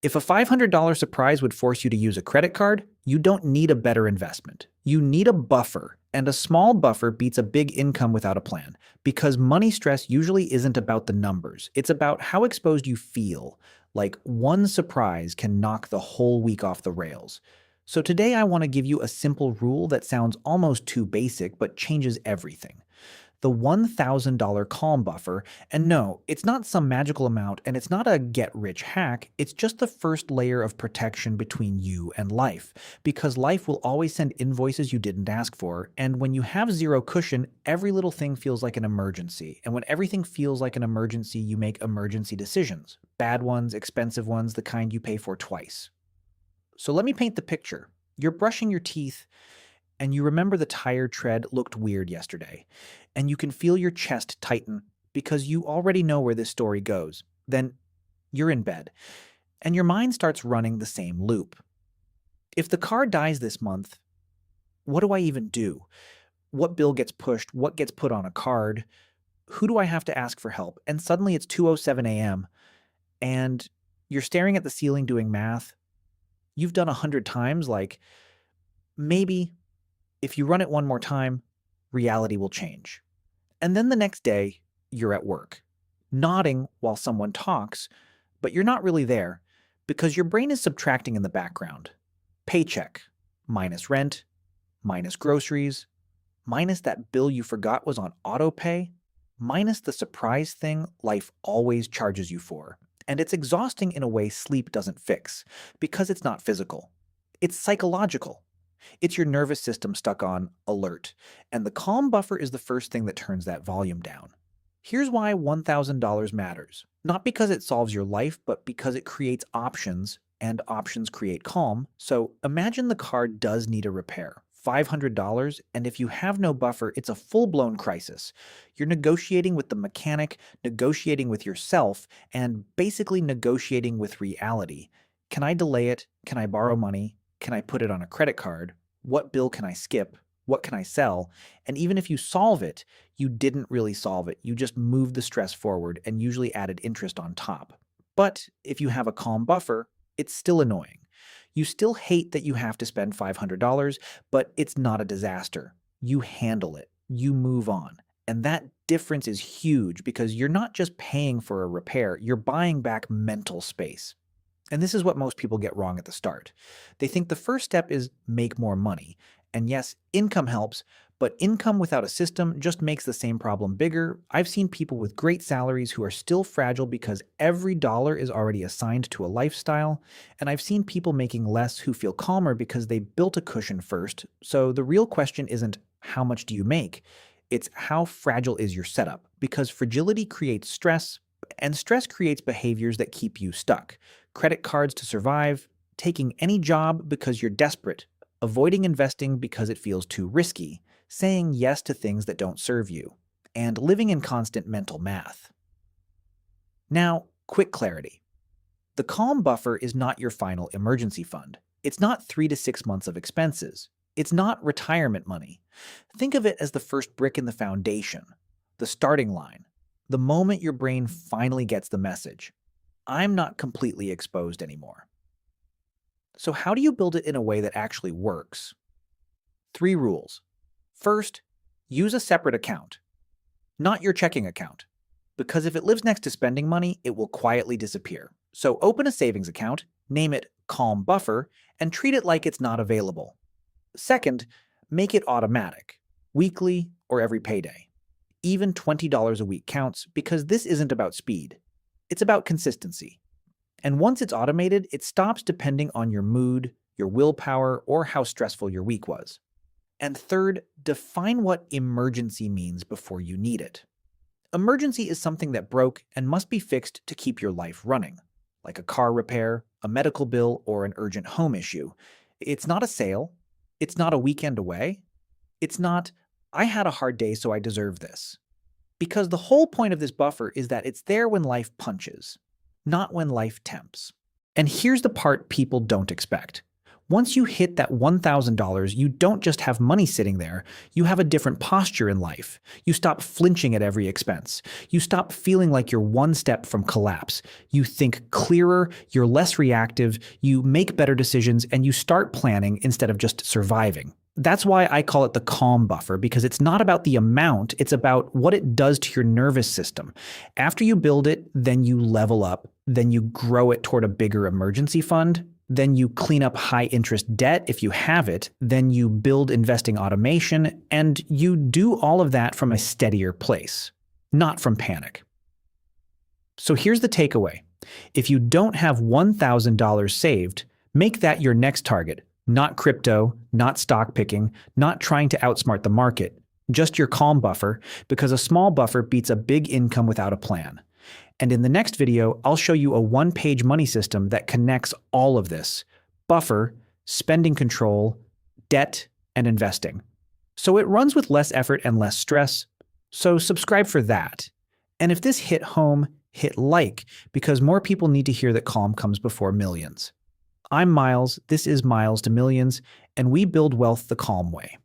If a $500 surprise would force you to use a credit card, you don't need a better investment. You need a buffer, and a small buffer beats a big income without a plan, because money stress usually isn't about the numbers. It's about how exposed you feel. Like one surprise can knock the whole week off the rails. So today I want to give you a simple rule that sounds almost too basic but changes everything: the $1,000 calm buffer. And no, it's not some magical amount, and it's not a get-rich hack. It's just the first layer of protection between you and life, because life will always send invoices you didn't ask for, and when you have zero cushion, every little thing feels like an emergency. And when everything feels like an emergency, you make emergency decisions. Bad ones, expensive ones, the kind you pay for twice. So let me paint the picture. You're brushing your teeth, and you remember the tire tread looked weird yesterday, and you can feel your chest tighten because you already know where this story goes. Then you're in bed, and your mind starts running the same loop. If the car dies this month, what do I even do? What bill gets pushed? What gets put on a card? Who do I have to ask for help? And suddenly it's 2:07 a.m., and you're staring at the ceiling doing math you've done 100 times, like, maybe if you run it one more time, reality will change. And then the next day, you're at work, nodding while someone talks, but you're not really there because your brain is subtracting in the background. Paycheck, minus rent, minus groceries, minus that bill you forgot was on auto pay, minus the surprise thing life always charges you for. And it's exhausting in a way sleep doesn't fix, because it's not physical. It's psychological. It's your nervous system stuck on alert, and the calm buffer is the first thing that turns that volume down. Here's why $1,000 matters. Not because it solves your life, but because it creates options, and options create calm. So imagine the car does need a repair. $500, and if you have no buffer, it's a full-blown crisis. You're negotiating with the mechanic, negotiating with yourself, and basically negotiating with reality. Can I delay it? Can I borrow money? Can I put it on a credit card? What bill can I skip? What can I sell? And even if you solve it, you didn't really solve it. You just moved the stress forward and usually added interest on top. But if you have a calm buffer, it's still annoying. You still hate that you have to spend $500, but it's not a disaster. You handle it. You move on. And that difference is huge because you're not just paying for a repair, you're buying back mental space. And this is what most people get wrong at the start. They think the first step is make more money. And yes, income helps, but income without a system just makes the same problem bigger. I've seen people with great salaries who are still fragile because every dollar is already assigned to a lifestyle. And I've seen people making less who feel calmer because they built a cushion first. So the real question isn't how much do you make? It's how fragile is your setup? Because fragility creates stress, and stress creates behaviors that keep you stuck. Credit cards to survive, taking any job because you're desperate, avoiding investing because it feels too risky, saying yes to things that don't serve you, and living in constant mental math. Now, quick clarity. The calm buffer is not your final emergency fund. It's not 3 to 6 months of expenses. It's not retirement money. Think of it as the first brick in the foundation, the starting line, the moment your brain finally gets the message: I'm not completely exposed anymore. So how do you build it in a way that actually works? 3 rules. First, use a separate account, not your checking account, because if it lives next to spending money, it will quietly disappear. So open a savings account, name it Calm Buffer, and treat it like it's not available. Second, make it automatic, weekly or every payday. Even $20 a week counts, because this isn't about speed. It's about consistency. And once it's automated, it stops depending on your mood, your willpower, or how stressful your week was. And third, define what emergency means before you need it. Emergency is something that broke and must be fixed to keep your life running, like a car repair, a medical bill, or an urgent home issue. It's not a sale. It's not a weekend away. It's not, I had a hard day, so I deserve this. Because the whole point of this buffer is that it's there when life punches, not when life tempts. And here's the part people don't expect. Once you hit that $1,000, you don't just have money sitting there, you have a different posture in life. You stop flinching at every expense. You stop feeling like you're one step from collapse. You think clearer, you're less reactive, you make better decisions, and you start planning instead of just surviving. That's why I call it the calm buffer, because it's not about the amount, it's about what it does to your nervous system. After you build it, then you level up, then you grow it toward a bigger emergency fund, then you clean up high-interest debt if you have it, then you build investing automation, and you do all of that from a steadier place, not from panic. So here's the takeaway. If you don't have $1,000 saved, make that your next target. Not crypto, not stock picking, not trying to outsmart the market, just your calm buffer, because a small buffer beats a big income without a plan. And in the next video, I'll show you a one-page money system that connects all of this: buffer, spending control, debt, and investing. So it runs with less effort and less stress. So subscribe for that. And if this hit home, hit like, because more people need to hear that calm comes before millions. I'm Miles, this is Miles to Millions, and we build wealth the calm way.